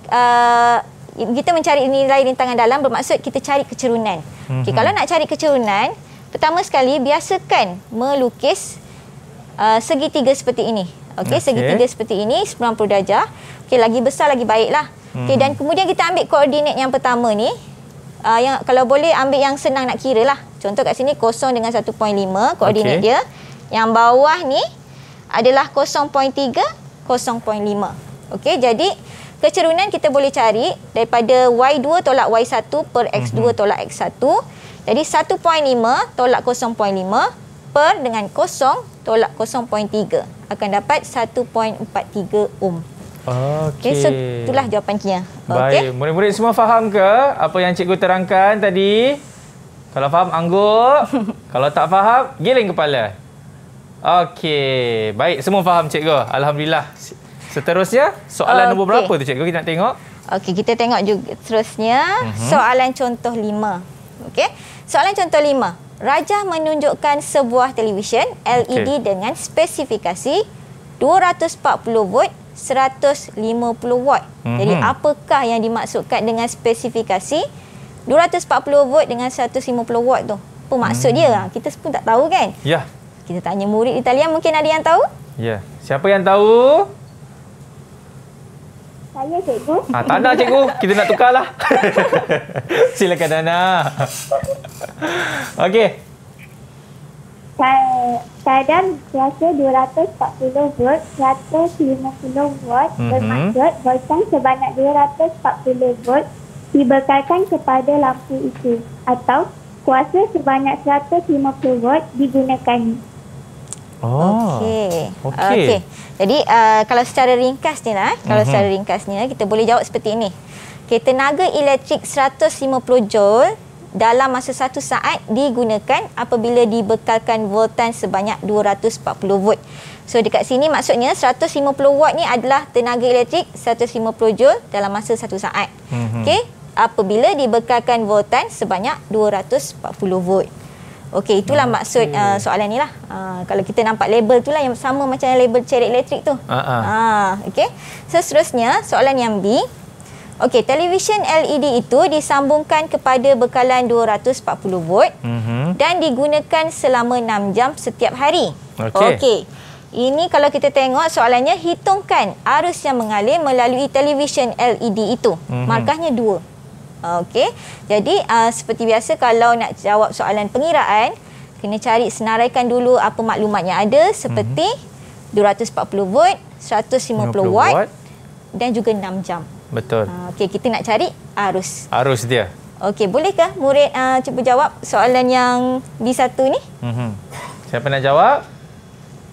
[SPEAKER 3] kita mencari nilai rintangan dalam bermaksud kita cari kecerunan. Okey, kalau nak cari kecerunan, pertama sekali biasakan melukis segitiga seperti ini. Okey, segitiga seperti ini 90 darjah. Okey, lagi besar lagi baiklah. Okey, dan kemudian kita ambil koordinat yang pertama ni. Yang kalau boleh ambil yang senang nak kira lah. Contoh kat sini 0 dengan 1.5 koordinat dia. Yang bawah ni adalah 0.3, 0.5. Okey, jadi kecerunan kita boleh cari daripada Y2 tolak Y1 per X2 tolak X1. Jadi 1.5 tolak 0.5 per dengan 0 tolak 0.3 akan dapat 1.43 ohm. Okey, so itulah jawapannya.
[SPEAKER 2] Baik, murid-murid semua faham ke apa yang cikgu terangkan tadi? Kalau faham, angguk. Kalau tak faham, giling kepala. Okey, baik, semua faham, cikgu. Alhamdulillah. Seterusnya, soalan nombor berapa tu, cikgu? Kita nak tengok.
[SPEAKER 3] Okey, kita tengok juga seterusnya. Soalan contoh 5. Okey, soalan contoh 5. Rajah menunjukkan sebuah televisyen LED dengan spesifikasi 240 volt 150 watt. Jadi apakah yang dimaksudkan dengan spesifikasi 240 volt dengan 150 watt tu? Apa maksud dia? Kita pun tak tahu kan?
[SPEAKER 2] Ya.
[SPEAKER 3] Kita tanya murid di talian, mungkin ada yang tahu?
[SPEAKER 2] Ya. Siapa yang tahu?
[SPEAKER 5] Saya, cikgu.
[SPEAKER 2] Tak nak, cikgu. Kita nak tukarlah. Silakan, Nana. Okey.
[SPEAKER 5] Kadar kuasa 240 volt, 150 watt bermaksud voltan sebanyak 240 volt dibekalkan kepada lampu itu atau kuasa sebanyak 150 volt digunakan.
[SPEAKER 3] Okey. Jadi kalau secara ringkasnya secara ringkasnya kita boleh jawab seperti ini. Tenaga elektrik 150 joule dalam masa 1 saat digunakan apabila dibekalkan voltan sebanyak 240 volt. So dekat sini maksudnya 150 watt ni adalah tenaga elektrik 150 joule dalam masa 1 saat. Okey, apabila dibekalkan voltan sebanyak 240 volt. Okey, itulah maksud soalan ni lah. Kalau kita nampak label tu lah yang sama macam label cerek elektrik tu. Okey. Seterusnya, soalan yang B. Okey, televisyen LED itu disambungkan kepada bekalan 240 volt dan digunakan selama 6 jam setiap hari. Okey. Ini kalau kita tengok soalannya, hitungkan arus yang mengalir melalui televisyen LED itu. Markahnya 2. Okey. Jadi seperti biasa kalau nak jawab soalan pengiraan, kena cari senaraikan dulu apa maklumat yang ada seperti 240 volt, 150 watt dan juga 6 jam.
[SPEAKER 2] Betul.
[SPEAKER 3] Okey, kita nak cari arus.
[SPEAKER 2] Arus dia.
[SPEAKER 3] Okey, bolehkah murid cuba jawab soalan yang B1 ni?
[SPEAKER 2] Siapa nak jawab?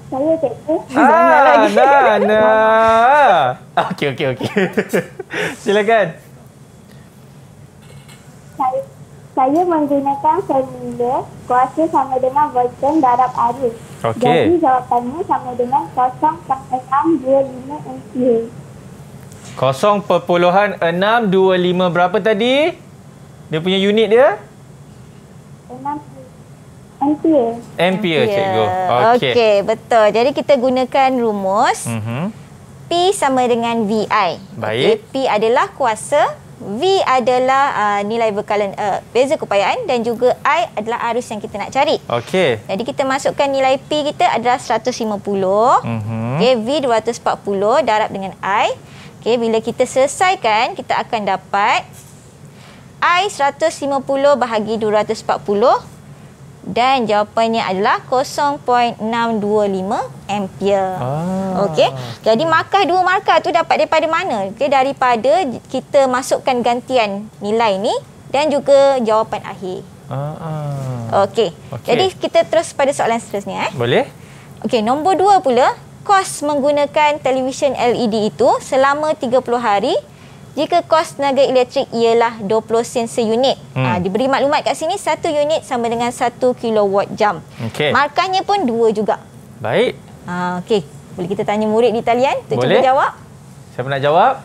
[SPEAKER 5] Saya, cikgu.
[SPEAKER 2] Nana. Okey. Silakan.
[SPEAKER 5] Saya menggunakan formula kuasa sama dengan voltan darab arus.
[SPEAKER 2] Okey.
[SPEAKER 5] Jadi jawapannya sama dengan 0.625 ampere.
[SPEAKER 2] 0.625 berapa tadi? Dia punya unit dia?
[SPEAKER 5] 6 ampere.
[SPEAKER 2] Ampere, cikgu.
[SPEAKER 3] Okey, betul. Jadi kita gunakan rumus P sama dengan VI.
[SPEAKER 2] Baik.
[SPEAKER 3] P adalah kuasa, V adalah nilai bekalan beza keupayaan dan juga I adalah arus yang kita nak cari.
[SPEAKER 2] Okey.
[SPEAKER 3] Jadi kita masukkan nilai P kita adalah 150. Okey, V 240 darab dengan I. Okey, bila kita selesaikan kita akan dapat I 150 bahagi 240 dan jawapannya adalah 0.625 ampere. Okey. Jadi markah 2 markah tu dapat daripada mana? Okey, daripada kita masukkan gantian nilai ni dan juga jawapan akhir. Okey. Jadi kita terus pada soalan seterusnya.
[SPEAKER 2] Boleh?
[SPEAKER 3] Okey, nombor 2 pula, kos menggunakan televisyen LED itu selama 30 hari. Jika kos tenaga elektrik ialah 20 sen seunit. Diberi maklumat kat sini 1 unit sama dengan 1 kilowatt jam. Markahnya pun 2 juga.
[SPEAKER 2] Baik.
[SPEAKER 3] Okey. Boleh kita tanya murid di talian untuk cuba jawab?
[SPEAKER 2] Siapa nak jawab?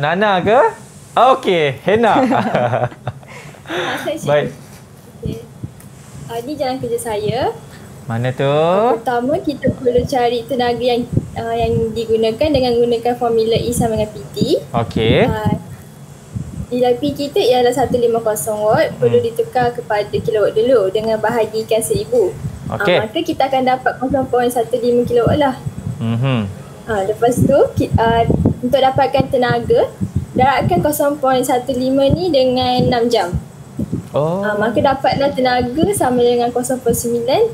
[SPEAKER 2] Nana ke? Okey, Hena. Baik.
[SPEAKER 7] Ini jalan kerja saya.
[SPEAKER 2] Mana tu?
[SPEAKER 7] Pertama, kita perlu cari tenaga yang digunakan dengan menggunakan formula E sama dengan PT.
[SPEAKER 2] Okey.
[SPEAKER 7] Nilai P kita ialah 150 watt. Perlu ditukar kepada kilowatt dulu dengan bahagikan 1000.
[SPEAKER 2] Okey.
[SPEAKER 7] Maka kita akan dapat 0.15 kilowatt lah. Lepas tu, untuk dapatkan tenaga, darabkan 0.15 ni dengan 6 jam. Maka dapatlah tenaga sama dengan 0.9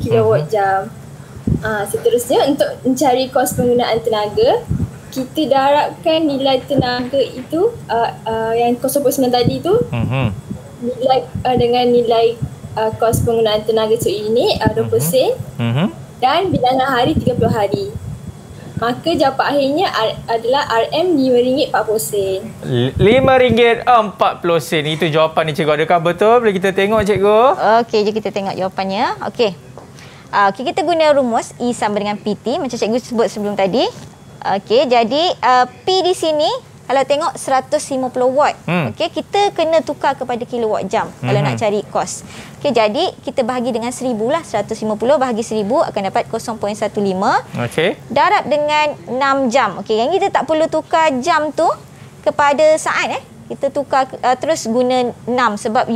[SPEAKER 7] kilowatt jam. Seterusnya, untuk mencari kos penggunaan tenaga, kita darabkan nilai tenaga itu yang 0.9 tadi tu nilai dengan nilai kos penggunaan tenaga unit 20 sen dan bilangan hari 30 hari. Maka jawapan akhirnya adalah RM RM5.40.
[SPEAKER 2] RM5.40. Itu jawapan ni, cikgu. Adakah betul? Boleh kita tengok, cikgu?
[SPEAKER 3] Okey, jom kita tengok jawapannya. Okey. Okey, kita guna rumus E sama dengan PT macam cikgu sebut sebelum tadi. Okey, jadi P di sini kalau tengok 150 watt, okey, kita kena tukar kepada kilowatt jam kalau nak cari kos. Okey, jadi kita bahagi dengan 1000 lah. 150 bahagi 1000 akan dapat 0.15.
[SPEAKER 2] Okey.
[SPEAKER 3] Darab dengan 6 jam. Okey, yang kita tak perlu tukar jam tu kepada saat kita tukar terus guna 6 sebab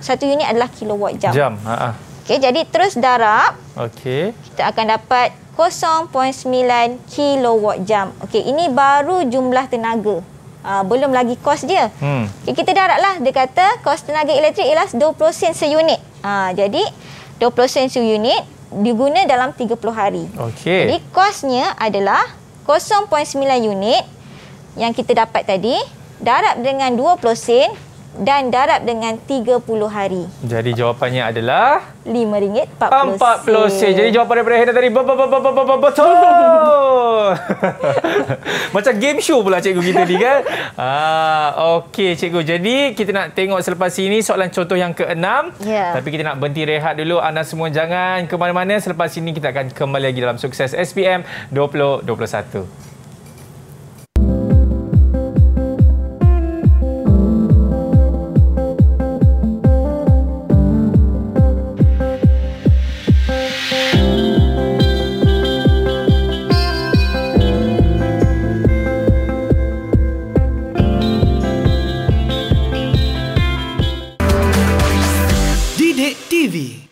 [SPEAKER 3] satu unit adalah kilowatt jam. Okey, jadi terus darab.
[SPEAKER 2] Okey.
[SPEAKER 3] Kita akan dapat 0.9 kilowatt jam. Okey, ini baru jumlah tenaga. Belum lagi kos dia. Okay, kita darablah. Dia kata kos tenaga elektrik ialah 20 sen seunit. Jadi 20 sen seunit diguna dalam 30 hari.
[SPEAKER 2] Okey.
[SPEAKER 3] Jadi kosnya adalah 0.9 unit yang kita dapat tadi darab dengan 20 sen dan darab dengan 30 hari.
[SPEAKER 2] Jadi jawapannya adalah
[SPEAKER 3] RM5.40.
[SPEAKER 2] Jadi jawapan daripada Hena tadi betul. Macam game show pula cikgu kita ni kan. Okey cikgu. Jadi kita nak tengok selepas ini soalan contoh yang ke-6. Tapi kita nak berhenti rehat dulu. Anda semua jangan ke mana-mana. Selepas ini kita akan kembali lagi dalam Sukses SPM 2021.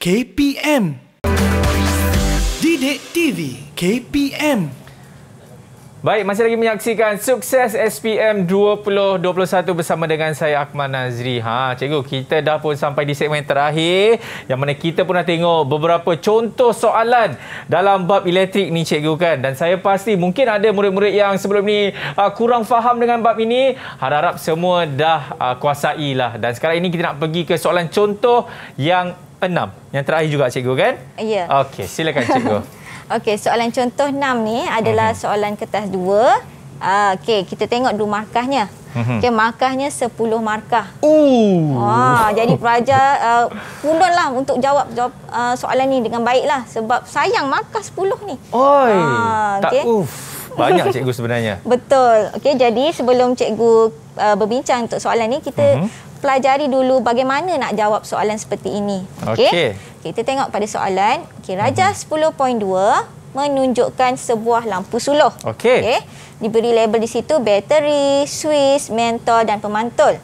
[SPEAKER 8] KPM. Didik TV KPM.
[SPEAKER 2] Baik, masih lagi menyaksikan Sukses SPM 2021 bersama dengan saya Akmal Nazri. Cikgu, kita dah pun sampai di segmen terakhir yang mana kita pun dah tengok beberapa contoh soalan dalam bab elektrik ni cikgu kan. Dan saya pasti mungkin ada murid-murid yang sebelum ni kurang faham dengan bab ini. Harap-harap semua dah kuasai lah. Dan sekarang ini kita nak pergi ke soalan contoh yang 6. Yang terakhir juga cikgu kan?
[SPEAKER 3] Ya.
[SPEAKER 2] Okey, silakan cikgu.
[SPEAKER 3] Okey, soalan contoh 6 ni adalah soalan kertas 2. Okey, kita tengok dulu markahnya. Okey, markahnya 10 markah. Jadi pelajar pulunlah untuk jawab soalan ni dengan baiklah sebab sayang markah 10 ni.
[SPEAKER 2] Banyak cikgu sebenarnya.
[SPEAKER 3] Betul. Okey, jadi sebelum cikgu berbincang untuk soalan ni, kita pelajari dulu bagaimana nak jawab soalan seperti ini. Okey. Kita tengok pada soalan. Okey, Rajah 10.2 menunjukkan sebuah lampu suluh. Okey. Diberi label di situ bateri, suis, mentol dan pemantul.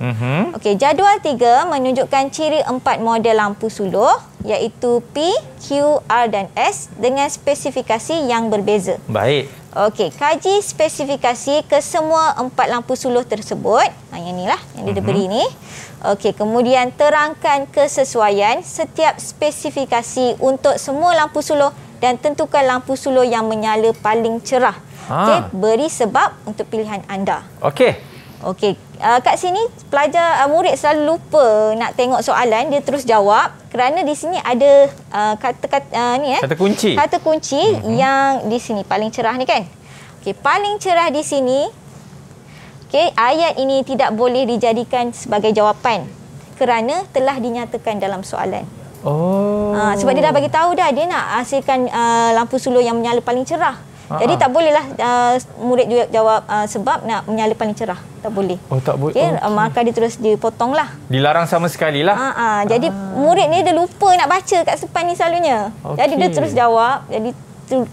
[SPEAKER 3] Okey, jadual 3 menunjukkan ciri 4 model lampu suluh iaitu P, Q, R dan S dengan spesifikasi yang berbeza.
[SPEAKER 2] Baik.
[SPEAKER 3] Okey, kaji spesifikasi ke semua 4 lampu suluh tersebut. Yang inilah yang dia beri ni. Okey, kemudian terangkan kesesuaian setiap spesifikasi untuk semua lampu suluh dan tentukan lampu suluh yang menyala paling cerah. Okey, beri sebab untuk pilihan anda.
[SPEAKER 2] Okey.
[SPEAKER 3] Okey, kat sini pelajar murid selalu lupa nak tengok soalan, dia terus jawab kerana di sini ada kata kunci. Kata kunci yang di sini paling cerah ni kan. Okey, paling cerah di sini. Okey, ayat ini tidak boleh dijadikan sebagai jawapan kerana telah dinyatakan dalam soalan. Sebab dia dah bagi tahu dah dia nak hasilkan lampu suluh yang menyala paling cerah. Jadi tak bolehlah murid jawab sebab nak menyala paling cerah. Tak boleh.
[SPEAKER 2] Tak boleh.
[SPEAKER 3] Okay, maka dia terus dipotonglah.
[SPEAKER 2] Dilarang sama sekali lah.
[SPEAKER 3] Jadi murid ni dia lupa nak baca kat depan ni selalunya. Jadi dia terus jawab. Jadi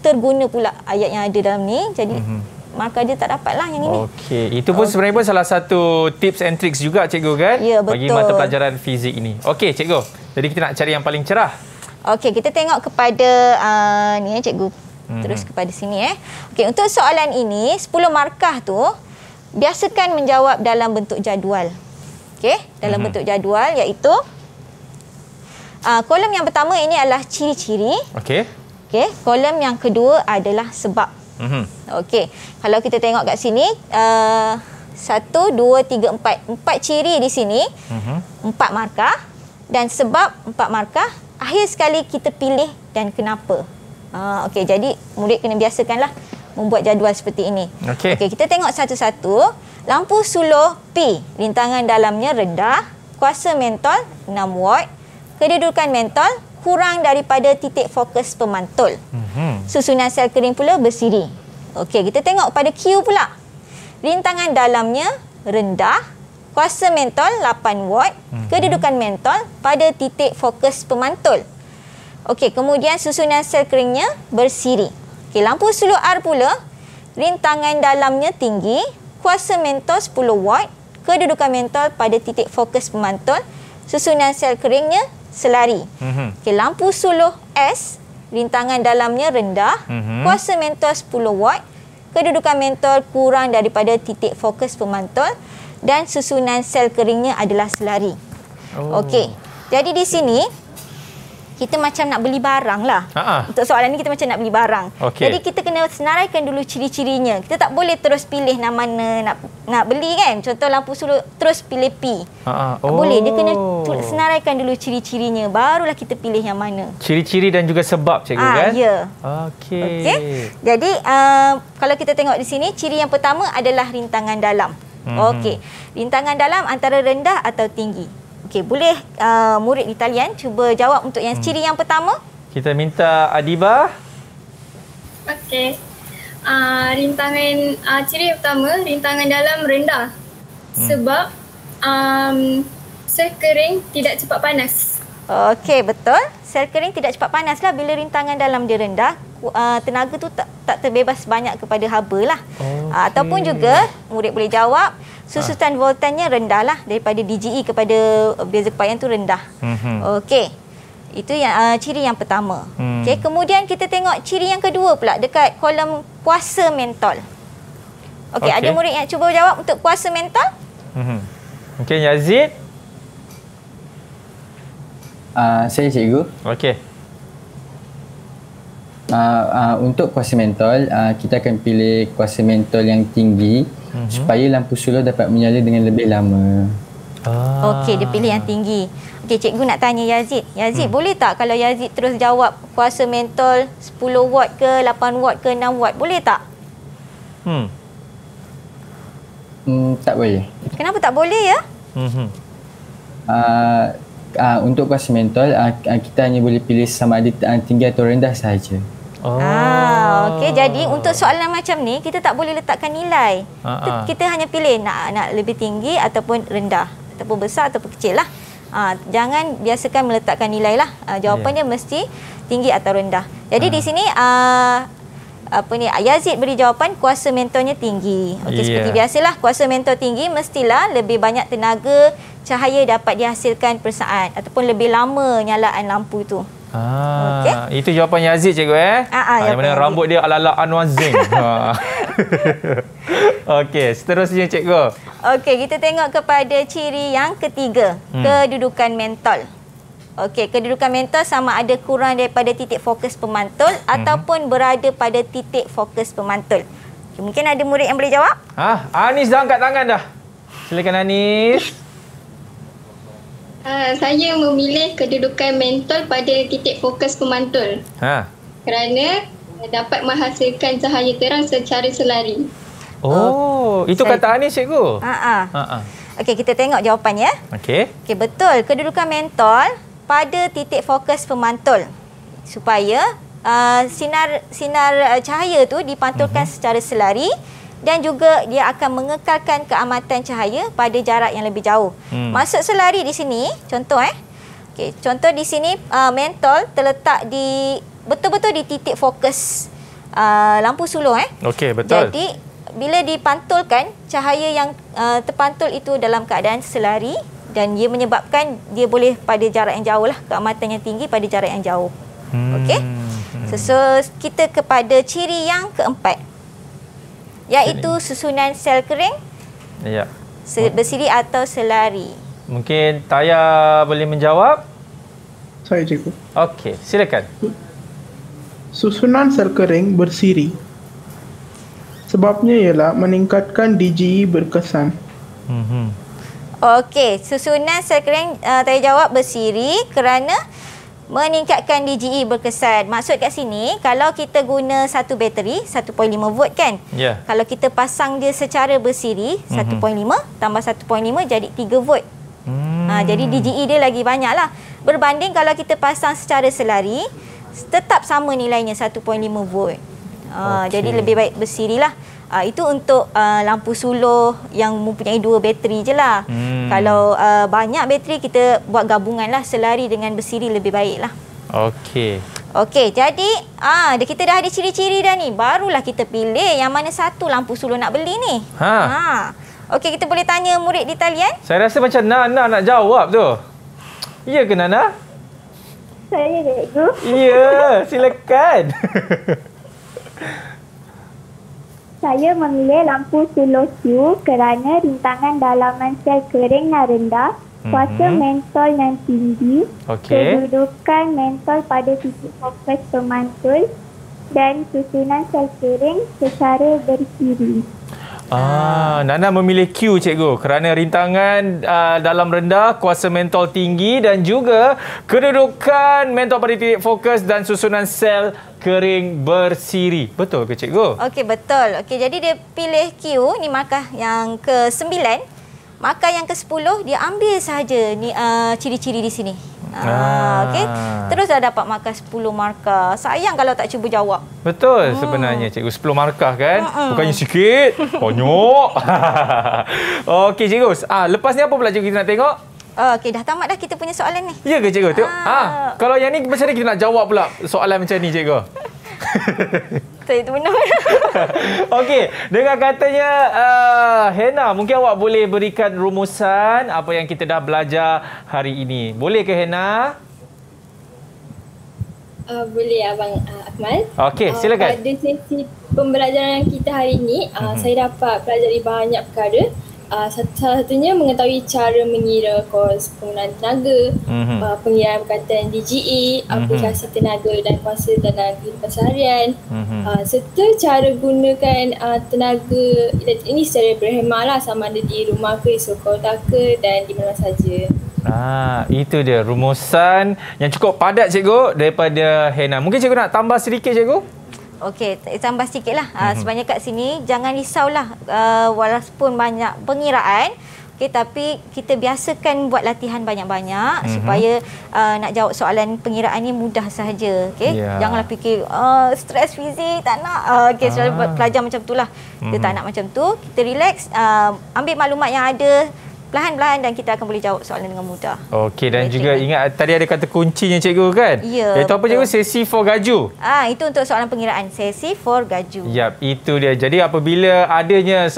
[SPEAKER 3] terguna pula ayat yang ada dalam ni. Jadi maka dia tak dapatlah yang ini.
[SPEAKER 2] Okey, itu pun sebenarnya pun salah satu tips and tricks juga cikgu kan?
[SPEAKER 3] Ya, betul.
[SPEAKER 2] Bagi mata pelajaran fizik ini. Okey cikgu, jadi kita nak cari yang paling cerah.
[SPEAKER 3] Okey, kita tengok kepada ni cikgu. Terus kepada sini Okey, untuk soalan ini 10 markah tu biasakan menjawab dalam bentuk jadual. Okey, dalam bentuk jadual iaitu kolom yang pertama ini adalah ciri-ciri. Okey, kolom yang kedua adalah sebab. Okey, kalau kita tengok kat sini 1, 2, 3, 4. 4 ciri di sini. 4 markah dan sebab 4 markah. Akhir sekali kita pilih dan kenapa. Okey, jadi murid kena biasakanlah membuat jadual seperti ini. Okey, kita tengok satu-satu. Lampu suluh P, rintangan dalamnya rendah, kuasa mentol 6 watt, kedudukan mentol kurang daripada titik fokus pemantul. Susunan sel kering pula bersiri. Okey, kita tengok pada Q pula. rintangan dalamnya rendah, kuasa mentol 8 watt, kedudukan mentol pada titik fokus pemantul. Okey, kemudian susunan sel keringnya bersiri. Okey, lampu suluh R pula, rintangan dalamnya tinggi, kuasa mentol 10 watt, kedudukan mentol pada titik fokus pemantul, susunan sel keringnya selari. Okey, lampu suluh S, rintangan dalamnya rendah, kuasa mentol 10 watt, kedudukan mentol kurang daripada titik fokus pemantul dan susunan sel keringnya adalah selari. Okey. Jadi di sini kita macam nak beli barang lah. Untuk soalan ni kita macam nak beli barang. Jadi kita kena senaraikan dulu ciri-cirinya. Kita tak boleh terus pilih mana nak beli kan. Contoh lampu suluh terus pilih P. Boleh. Dia kena senaraikan dulu ciri-cirinya. Barulah kita pilih yang mana.
[SPEAKER 2] Ciri-ciri dan juga sebab cikgu kan?
[SPEAKER 3] Ya.
[SPEAKER 2] Okey.
[SPEAKER 3] Jadi kalau kita tengok di sini, ciri yang pertama adalah rintangan dalam. Okey. Rintangan dalam antara rendah atau tinggi. Okey, boleh murid di talian cuba jawab untuk yang ciri yang pertama?
[SPEAKER 2] Kita minta Adiba.
[SPEAKER 4] Okey. Ciri pertama, rintangan dalam rendah. Sebab sel kering tidak cepat panas.
[SPEAKER 3] Okey, betul. Sel kering tidak cepat panas lah bila rintangan dalam dia rendah. Tenaga tu tak terbebas banyak kepada haba lah. Ataupun juga murid boleh jawab susutan voltannya rendah lah, daripada DGE kepada beza kepayan tu rendah. Okey. Itu yang ciri yang pertama. Okey, kemudian kita tengok ciri yang kedua pula dekat kolom kuasa mentol. Okey, ada murid yang cuba jawab untuk kuasa mentol?
[SPEAKER 2] Mungkin Yazid.
[SPEAKER 6] Saya cikgu.
[SPEAKER 2] Okey.
[SPEAKER 6] Untuk kuasa mentol, kita akan pilih kuasa mentol yang tinggi supaya lampu suluh dapat menyala dengan lebih lama.
[SPEAKER 3] Okey, dia pilih yang tinggi. Okey, cikgu nak tanya Yazid. Yazid, boleh tak kalau Yazid terus jawab kuasa mentol 10 watt ke, 8 watt ke, 6 watt? Boleh tak?
[SPEAKER 6] Tak boleh.
[SPEAKER 3] Kenapa tak boleh ya?
[SPEAKER 6] Untuk kuasa mentol, kita hanya boleh pilih sama ada tinggi atau rendah sahaja.
[SPEAKER 3] Okey, jadi untuk soalan macam ni kita tak boleh letakkan nilai. Kita hanya pilih nak lebih tinggi ataupun rendah, ataupun besar ataupun kecil lah. Jangan biasakan meletakkan nilai lah. Jawapannya mesti tinggi atau rendah. Jadi di sini Yazid beri jawapan kuasa mentolnya tinggi. Okey, seperti biasalah kuasa mentol tinggi mestilah lebih banyak tenaga cahaya dapat dihasilkan per saat ataupun lebih lama nyalaan lampu tu.
[SPEAKER 2] Itu jawapan Yazid cikgu yang mana rambut dia ala-ala Anwar Zain. Okey, seterusnya cikgu.
[SPEAKER 3] Okey, kita tengok kepada ciri yang ketiga, kedudukan mentol. Okey, kedudukan mentol sama ada kurang daripada titik fokus pemantul ataupun berada pada titik fokus pemantul. Okay, mungkin ada murid yang boleh jawab?
[SPEAKER 2] Anis dah angkat tangan dah. Silakan Anis.
[SPEAKER 7] Saya memilih kedudukan mentol pada titik fokus pemantul. Kerana dapat menghasilkan cahaya terang secara selari.
[SPEAKER 2] Itu kata Anis cikgu.
[SPEAKER 3] Okey, kita tengok jawapannya. Okey, betul. Kedudukan mentol pada titik fokus pemantul supaya sinar cahaya tu dipantulkan secara selari dan juga dia akan mengekalkan keamatan cahaya pada jarak yang lebih jauh. Maksud selari di sini, contoh okey, contoh di sini mentol terletak di betul-betul di titik fokus lampu suluh
[SPEAKER 2] Okey, betul.
[SPEAKER 3] Jadi bila dipantulkan, cahaya yang terpantul itu dalam keadaan selari dan dia menyebabkan dia boleh pada jarak yang jauh lah, keamatan yang tinggi pada jarak yang jauh. Okey. So kita kepada ciri yang keempat, iaitu susunan sel kering bersiri atau selari.
[SPEAKER 2] Mungkin Taya boleh menjawab?
[SPEAKER 1] Saya cikgu.
[SPEAKER 2] Okey, silakan.
[SPEAKER 1] Susunan sel kering bersiri. Sebabnya ialah meningkatkan DGE berkesan.
[SPEAKER 3] Okey, susunan sel kering Taya jawab bersiri kerana meningkatkan DGE berkesan. Maksud kat sini, kalau kita guna satu bateri 1.5 volt kan? Kalau kita pasang dia secara bersiri 1.5 tambah 1.5 jadi 3 volt. Jadi DGE dia lagi banyak lah. Berbanding kalau kita pasang secara selari, tetap sama nilainya 1.5 volt. Jadi lebih baik bersiri lah. Itu untuk lampu suluh yang mempunyai 2 bateri je lah. Kalau banyak bateri, kita buat gabungan lah, selari dengan bersiri lebih baik lah. Okey, jadi kita dah ada ciri-ciri dah ni. Barulah kita pilih yang mana satu lampu suluh nak beli ni. Okey, kita boleh tanya murid di talian?
[SPEAKER 2] Saya rasa macam Nana nak jawab tu. Ya ke Nana?
[SPEAKER 5] Saya, cikgu.
[SPEAKER 2] Ya, silakan.
[SPEAKER 5] Saya memilih lampu suluh Q kerana rintangan dalaman sel kering yang rendah, kuasa mentol yang tinggi, kedudukan mentol pada titik fokus pemantul dan susunan sel kering secara bersiri.
[SPEAKER 2] Nana memilih Q, cikgu, kerana rintangan dalam rendah, kuasa mentol tinggi dan juga kedudukan mentol pada titik fokus dan susunan sel kering bersiri. Betul ke, cikgu?
[SPEAKER 3] Okey, betul. Okey, jadi dia pilih Q ni markah yang ke-9. Markah yang ke-10 dia ambil sahaja ni ciri-ciri di sini. Okey. Terus dah dapat markah 10 markah. Sayang kalau tak cuba jawab.
[SPEAKER 2] Betul sebenarnya, cikgu. 10 markah kan? Bukannya sikit, banyak. Okey, cikgu. Lepas ni apa pula cikgu kita nak tengok?
[SPEAKER 3] Okey, dah tamat dah kita punya soalan ni.
[SPEAKER 2] Ya ke, cikgu? Tengok. Kalau yang ni macam mana kita nak jawab pula soalan macam ni, cikgu?
[SPEAKER 3] Itu benar.
[SPEAKER 2] Okey, dengan katanya Hena, mungkin awak boleh berikan rumusan apa yang kita dah belajar hari ini. Boleh ke, Hena?
[SPEAKER 7] Boleh, Abang Akmal.
[SPEAKER 2] Okey, silakan.
[SPEAKER 7] Pada sesi pembelajaran kita hari ini, saya dapat pelajari banyak perkara. Salah satunya mengetahui cara mengira kos penggunaan tenaga, pengiraan perkataan DGE, aplikasi tenaga dan kuasa dalam kehidupan seharian, serta cara gunakan tenaga elektrik ini secara berhemah lah, sama ada di rumah ke, di sekolah ke dan di mana saja.
[SPEAKER 2] Itu dia rumusan yang cukup padat, cikgu, daripada Hena. Mungkin cikgu nak tambah sedikit, cikgu?
[SPEAKER 3] Okey, tambah sikit lah. Sebenarnya kat sini, jangan risaulah walaupun banyak pengiraan. Okey, tapi kita biasakan buat latihan banyak-banyak supaya nak jawab soalan pengiraan ni mudah sahaja. Okey, janganlah fikir stres fizik, tak nak. Okey, selalu pelajar macam itulah. Kita tak nak macam tu. Kita relax, ambil maklumat yang ada, perlahan-lahan dan kita akan boleh jawab soalan dengan mudah. Okey,
[SPEAKER 2] dan juga ingat tadi ada kata kuncinya, cikgu, kan?
[SPEAKER 3] Ya.
[SPEAKER 2] Iaitu apa, cikgu? Sesi for gaju.
[SPEAKER 3] Itu untuk soalan pengiraan, sesi for gaju.
[SPEAKER 2] Yap, itu dia. Jadi apabila adanya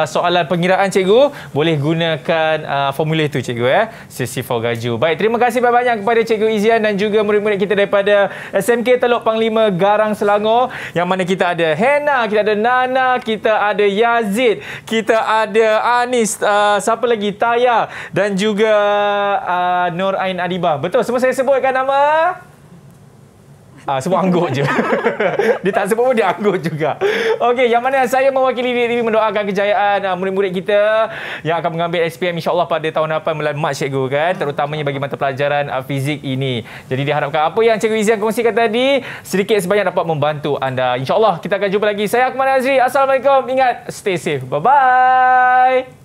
[SPEAKER 2] soalan pengiraan, cikgu, boleh gunakan formula itu, cikgu, sesi for gaju. Baik, terima kasih banyak kepada Cikgu Izian dan juga murid-murid kita daripada SMK Teluk Panglima Garang Selangor, yang mana kita ada Hena, kita ada Nana, kita ada Yazid, kita ada Anis, siapa lagi? Taya dan juga Nur Ain Adibah. Betul, semua saya sebutkan nama? Semua anggut je. Dia tak sebut pun dia anggut juga. Okey, yang mana saya mewakili diri mendoakan kejayaan murid-murid kita yang akan mengambil SPM insya-Allah pada tahun hadapan bulan Mac, cikgu, kan, terutamanya bagi mata pelajaran fizik ini. Jadi diharapkan apa yang Cikgu Izian kongsikan tadi sedikit sebanyak dapat membantu anda. Insya-Allah kita akan jumpa lagi. Saya Akmal Azri. Assalamualaikum. Ingat, stay safe. Bye bye.